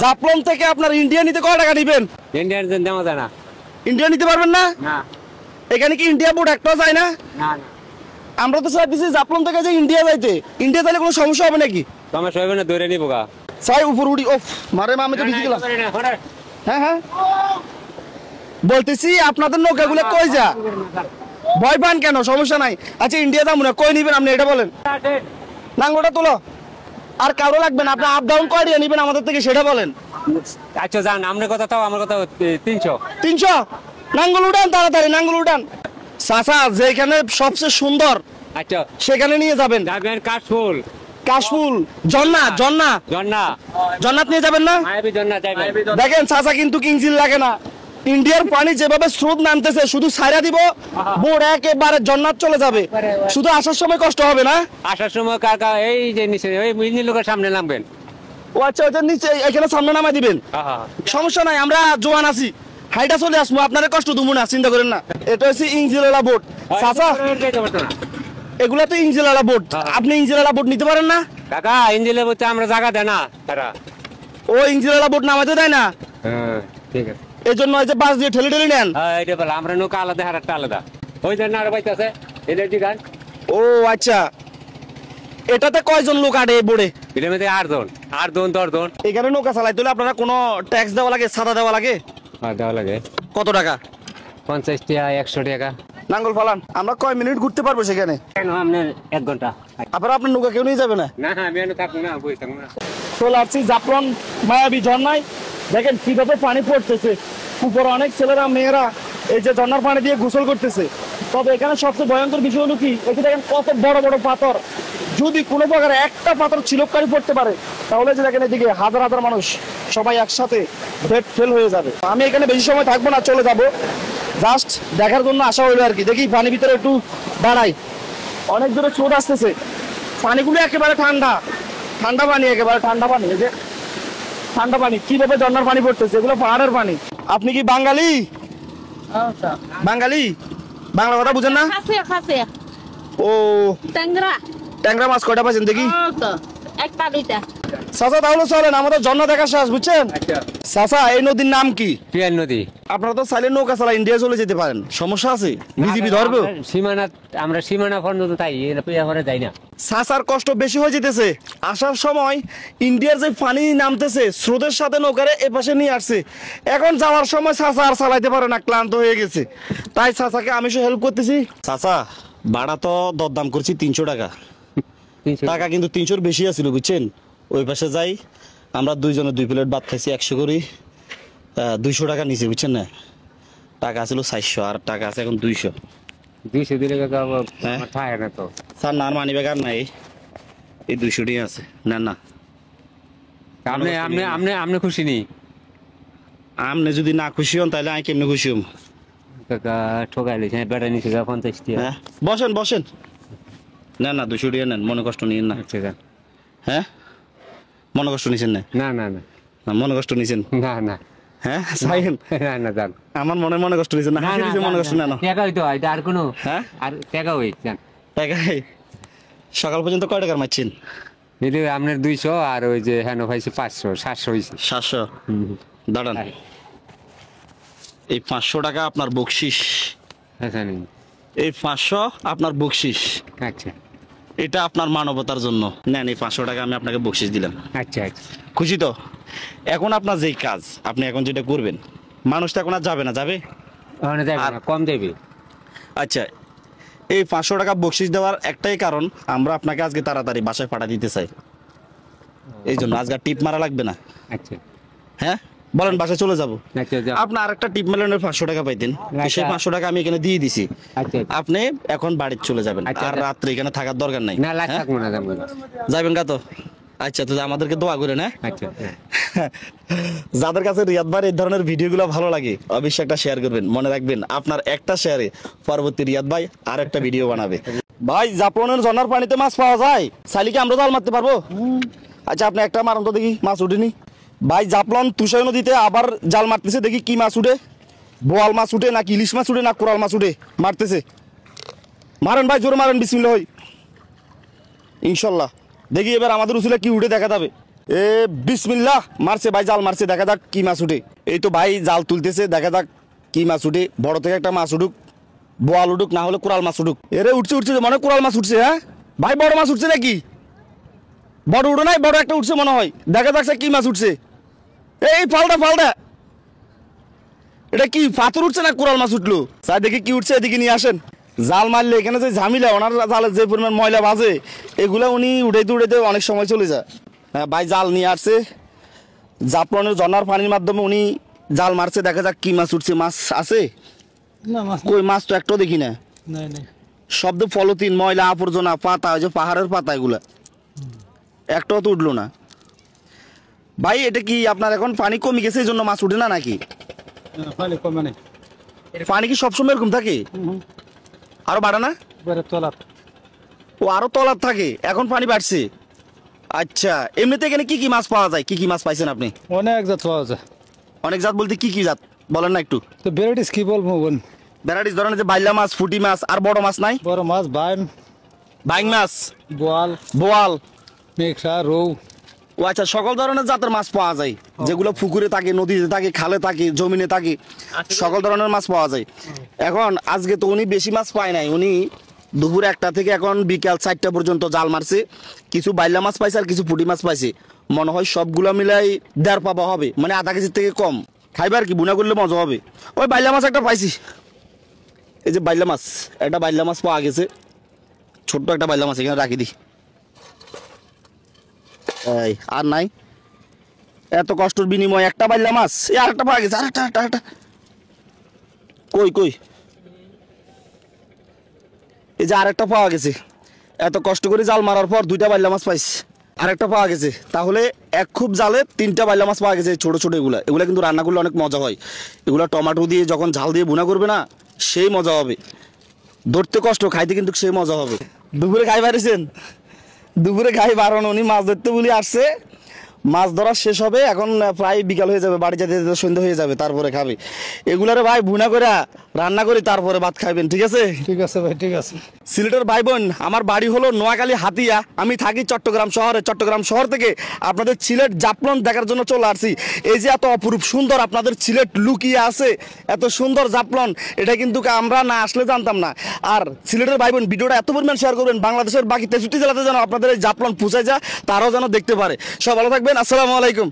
জাফলং থেকে আপনার ইন্ডিয়া নিতে কয় টাকা নেবেন? ইন্ডিয়ান দেওয়া যায় না। ইন্ডিয়া নিতে পারবেন না? না। এখানে কি ইন্ডিয়া বোর্ড একটাও যায় না? না। আমরা তো চাইতেছি জাফলং থেকে যে ইন্ডিয়া যাইতে, ইন্ডিয়া তাহলে কোনো সমস্যা হবে নাকি? সমস্যা হবে না, ধরে নিবো গা। চাই উপর উঠি, ওফ মারে মা, আমি তো ভিজে গেলাম। হ্যাঁ হ্যাঁ বলতেছি আপনাদের নৌকাগুলো কই যা, ভয় পান কেন? সমস্যা নাই। আচ্ছা ইন্ডিয়া যাবো না, কই নিবেন আপনি এটা বলেন। নাঙ্গলটা তোলো। আর কারো লাগবে না, আপনি আপ ডাউন কয় দিয়ে নিবেন আমাদের থেকে সেটা বলেন। আচ্ছা যান, আপনার কথা তাও আমার কথা 300। 300? নাঙ্গল উঠান তাড়াতাড়ি, নাঙ্গল উঠান। চাচা যেখানে সবচেয়ে সুন্দর আচ্ছা সেখানে নিয়ে যাবেন। যাবেন কাশফুল। কাশফুল, জন্না জন্না জন্না, জন্নাত নিয়ে যাবেন না? মায়াবী জন্না যাবেন। দেখেন চাচা কিন্তু ইঞ্জিন লাগে না, ইন্ডিয়ার পানি যেভাবে স্রোত নামতেছে শুধু ছাইরা দিব, বোট একেবারে জন্নাত চলে যাবে। শুধু আসার সময় কষ্ট হবে না? আসার সময় কাকা এই যে নিচে ওই ইঞ্জিন লোকের সামনে নামবেন। ও আচ্ছা, ওইটা নিচে এখানে সামনে নামাই দিবেন। সমস্যা নাই, আমরা জোয়ান আছি, হাইটা চলে আসবো, আপনারা কষ্ট দুমু না, চিন্তা করেন না। এটা হচ্ছে ইঞ্জিনওয়ালা বোট চাচা, এগুলা তো ইঞ্জিনওয়ালা বোট। আপনি ইঞ্জিনওয়ালা বোট নিতে পারেন না? কাকা ইঞ্জিনের বলতে আমরা জায়গা দেয় না তারা। ও ইঞ্জিনওয়ালা বোট নামাইতে দেয় না, ঠিক আছে। এই জন্য এই যে বাস দিয়ে ঠেলে ঠেলে নেন। এটা বলে আমরা নৌকা আলাদা, হারাটা আলাদা। ওই জন্য আর বাইতে আছে এদের দিগান। ও আচ্ছা, এটাতে কয়জন লোক আটে এই বোর্ডে? এটার মধ্যে 8 জন, 8 জন 10 জন। এখানে নৌকা চালাইতে হলে আপনারা কোনো ট্যাক্স দেওয়া লাগে, সাদা দেওয়া লাগে? দেওয়া লাগে। কত টাকা? 50 টাকা, 100 টাকা। নাঙ্গল ফালান, আমরা কয় মিনিট ঘুরতে পারবো সেখানে? আপনার 1 ঘন্টা। আপনার নৌকা কেউ নিয়ে যাবে না? না আমি থাকবো না, বই থাকবো না। চলে আসছি জাফলং মায়াবী ঝর্ণায়। দেখেন কিভাবে পানি পড়তেছে, উপরে অনেক ছেলেরা মেয়েরা এই যে ঝর্ণার পানি দিয়ে গোসল করতেছে। তবে এখানে সবচেয়ে ভয়ঙ্কর বিষয় হলো কি, এখানে দেখেন কত বড় বড় পাথর। যদি কোনো প্রকারে একটা পাথর ছিলকারি পড়তে পারে তাহলে যে দেখেন এদিকে হাজার হাজার মানুষ সবাই একসাথে ডেড ফেল হয়ে যাবে। আমি এখানে বেশি সময় থাকবো না, চলে যাব, জাস্ট দেখার জন্য আসা হইলো আর কি। দেখি পানির ভিতরে একটু দাঁড়াই, অনেক দূরে স্রোত আসতেছে, পানিগুলো একেবারে ঠান্ডা ঠান্ডা পানি, একেবারে ঠান্ডা পানি। এই যে ঠান্ডা পানি, কিভাবে ঝর্ণার পানি পড়তেছে, এগুলো পাহাড়ের পানি। আপনি কি বাঙালি? বাঙালি, বাংলা কথা বুঝেন না? ও ট্যাংরা। ট্যাংরা মাছ কয়টা পাচ্ছেন দেখি? একটা দুইটা। চাচা তাহলে চলেন, আমাদের ঝর্ণা দেখা শেষ, বুঝছেন? চাচা এই নদীর নাম কি? পিয়াল নদী। আপনারা তো চাইলে নৌকা চালা ইন্ডিয়া চলে যেতে পারেন, সমস্যা আছে? বিজিবি ধরবে? সীমানা, আমরা সীমানা পর্যন্ত তাই আমরা যাই না। চাচার কষ্ট বেশি হয়ে যেতেছে। আসার সময় ইন্ডিয়ার যে পানি নামতেছে স্রোতের সাথে নৌকারে এপাশে নিয়ে আসছে, এখন যাওয়ার সময় চাচা আর চালাইতে পারে না, ক্লান্ত হয়ে গেছে। তাই চাচাকে আমি হেল্প করতেছি। চাচা ভাড়া তো দরদাম করছি 300 টাকা। টাকা কিন্তু 300-র বেশি আছিল, বুঝছেন? ওই পাশে যাই, আমরা দুইজনে 2 প্লেট ভাত খাইছি 100 করে, 200 টাকা নিচে, বুঝছেন না? টাকা ছিল 400, আর টাকা আছে এখন 200। 200 দিলে থাকে না তো স্যার, না মানি ব্যাগ আর নাই, এই 200 টাকা আছে। না না আপনি আপনি আপনি আপনি খুশি নেই? আপনি যদি না খুশি হন তাহলে আমি কেমনে খুশি হম? কাকা ঠকাইলে বেড়া নিচে 50 টাকা। হ্যাঁ বসেন বসেন। না না 200 টাকা নেন, মনে কষ্ট নিয়েন না। হ্যাঁ মনে কষ্ট নিছেন না? না না না না মনে কষ্ট নিছেন না না। হ্যাঁ সাইন না না যান, আমার মনে কষ্ট নিছেন না? হাসি দিছে, মনে কষ্ট না। টাকা হইতো এটা আর কোনো, হ্যাঁ আর টাকা হই যান। টাকাই সকাল পর্যন্ত কয় টাকার মারছেন? এটা আপনার 200, আর ওই যে হ্যাঁ ভাইছে 500, 700 হইছে। 700 দাঁড়ান, এই 500 টাকা আপনার বকশিস। আচ্ছা এই 500 আপনার বকশিস। আচ্ছা এটা আপনার মানবতার জন্য নেন, এই 500 টাকা আমি আপনাকে বকশিস দিলাম। আচ্ছা আচ্ছা, খুশি তো? এখন আপনার যেই কাজ, আপনি এখন যেটা করবেন, মানুষ তো এখন আর যাবে না, যাবে কম দেবে। আচ্ছা, এই 500 টাকা বকশিস দেওয়ার একটাই কারণ, আমরা আপনাকে আজকে তাড়াতাড়ি বাসায় পাঠা দিতে চাই, এই জন্য আজকে টিপ মারা লাগবে না। আচ্ছা হ্যাঁ বলেন, বাসায় চলে যাবো। আপনি আর একটা টিপ মেলানোর 500 টাকা পাইতেন, সেই 500 টাকা আমি এখানে দিয়ে দিছি। আপনি এখন বাড়িতে চলে যাবেন, আর রাত্রে এখানে থাকার দরকার নাই। যাবেন গা তো? আচ্ছা, তো আমাদেরকে দোয়া করে না। যাদের কাছে রিয়াদ ভাই এই ধরনের ভিডিওগুলো ভালো লাগে অবশ্যই একটা শেয়ার করবেন। মনে রাখবেন, আপনার একটা শেয়ারে পরবর্তী রিয়াদ ভাই আর একটা ভিডিও বানাবে। ভাই জাফলংয়ের ঝর্ণার পানিতে মাছ পাওয়া যায়? চাইলে আমরা জাল মারতে পারবো? আচ্ছা আপনি একটা মারুন তো দেখি, মাছ উঠেনি। ভাই জাফলং তুষার নদীতে আবার জাল মারতেছে, দেখি কি মাছ উঠে। বোয়াল মাছ উঠে নাকি ইলিশ মাছ উঠে না কোরাল মাছ উঠে, মারতেছে। মারেন ভাই, জোরে মারেন, বিসমিল্লাহ। ইনশাল্লাহ দেখি এবার আমাদের উসুলে কি উঠে দেখা যাবে। এ বিসমিল্লাহ, মারছে ভাই, জাল মারছে, দেখা যাক কি মাছ উঠে। এই তো ভাই জাল তুলতেছে, দেখা যাক কি মাছ উঠে। বড় থেকে একটা মাছ উঠুক, বোয়াল উঠুক, না হলে কোরাল মাছ উঠুক। এরে উঠছে উঠছে, মনে হয় কোরাল মাছ উঠছে। হ্যাঁ ভাই, বড় মাছ উঠছে নাকি? বড় উঠো নাই, বড় একটা উঠছে মনে হয়। দেখা যাচ্ছে কি মাছ উঠছে। এই ফালটা ফালটা, এটা কি পাথর উঠছে না কোরাল মাছ উঠলো? স্যার দেখি কি উঠছে, এদিকে নিয়ে আসেন। জাল মারলে এখানে যে ঝামেলা, ওনার জালে যে পরিমাণ ময়লা বাজে, এগুলা উনি উঠাইতে উঠাইতে অনেক সময় চলে যায়। হ্যাঁ ভাই, জাল নিয়ে আসছে, জাফলনের ঝর্ণার পানির মাধ্যমে উনি জাল মারছে। দেখা যাক কি মাছ উঠছে। মাছ আছে? না মাছ কই মাছ তো একটাও দেখি না। নাই নাই। শব্দ পলিথিন, ময়লা আবর্জনা, পাতা, ওই যে পাহাড়ের পাতা, এগুলা একটাও তো উঠলো না। ভাই এটা কি আপনার এখন পানি কমে গেছে এই জন্য মাছ উঠে না নাকি? পানি কমে নাই। পানি কি সবসময় এরকম থাকে? আরো বাড়ে না? এবারে তোলা ও আরো তলার থাকে, এখন পানি বাড়ছে। আচ্ছা, এমনিতে এখানে কি কি মাছ পাওয়া যায়? কি কি মাছ পাইছেন আপনি? অনেক জাত পাওয়া যায়। অনেক জাত বলতে কি কি জাত বলেন না একটু। তো ভ্যারাইটিস কি বলবো বোন? ভ্যারাইটিস ধরনের যে বাইলা মাছ, পুঁটি মাছ, আর বড় মাছ নাই? বড় মাছ বাইম, বাইং মাছ, বোয়াল, বোয়াল, মেঘসা, রৌ। ও আচ্ছা, সকল ধরনের জাতের মাছ পাওয়া যায়, যেগুলো পুকুরে থাকে, নদীতে থাকে, খালে থাকে, জমিনে থাকে, সকল ধরনের মাছ পাওয়া যায়। এখন আজকে তো উনি বেশি মাছ পায় নাই, উনি দুপুর 1টা থেকে এখন বিকাল 4টা পর্যন্ত জাল মারছে। কিছু বাইলা মাছ পাইছে আর কিছু পুঁটি মাছ পাইছে। মনে হয় সবগুলো মিলাই 1.5 পাবা হবে, মানে আধা কেজির থেকে কম। খাইবার কি বুনা করলে মজা হবে। ওই বাইলা মাছ একটা পাইছি, এই যে বাইলা মাছ, একটা বাইলা মাছ পাওয়া গেছে, ছোট্ট একটা বাইলা মাছ, এখানে রাখি দিই। এই আর নাই, এত কষ্টের বিনিময়ে একটা বাইলা মাছ। এই আরেকটা পাওয়া গেছে, আরেকটা। কই কই, এই যে আরেকটা পাওয়া গেছে। এত কষ্ট করে জাল মারার পর 2টা বাইলা মাছ পাইছি, আরেকটা পাওয়া গেছে। তাহলে এক খুব জালে 3টা বাইলা মাছ পাওয়া গেছে, ছোট ছোট। এগুলা কিন্তু রান্না করলে অনেক মজা হয়। এগুলা টমেটো দিয়ে যখন ঝাল দিয়ে ভুনা করবে না, সেই মজা হবে। ধরতে কষ্ট, খাইতে কিন্তু সেই মজা হবে। দুপুরে খাই পারিছেন? দুপুরে খাই বারণ, উনি মাছ ধরতে বলে আসছে। মাছ ধরা শেষ হবে, এখন প্রায় বিকাল হয়ে যাবে, বাড়ি যেতে যেতে সন্ধ্যা হয়ে যাবে, তারপরে খাবে। এগুলারে ভাই ভুনা করে রান্না করি, তারপরে ভাত খাইবেন, ঠিক আছে? ঠিক আছে ভাই, ঠিক আছে। সিলেটের ভাই বোন, আমার বাড়ি হলো নোয়াখালী হাতিয়া, আমি থাকি চট্টগ্রাম শহরে। চট্টগ্রাম শহর থেকে আপনাদের সিলেট জাফলন দেখার জন্য চলে আসছি। এই যে এত অপরূপ সুন্দর আপনাদের সিলেট লুকিয়ে আছে, এত সুন্দর জাফলন, এটা কিন্তু আমরা না আসলে জানতাম না। আর সিলেটের ভাই বোন, ভিডিওটা এত পরিমাণ শেয়ার করবেন, বাংলাদেশের বাকি 63 জেলাতে যেন আপনাদের এই জাফলন পৌঁছে যায়, তারাও যেন দেখতে পারে। সব ভালো থাকবেন, আসসালামু আলাইকুম।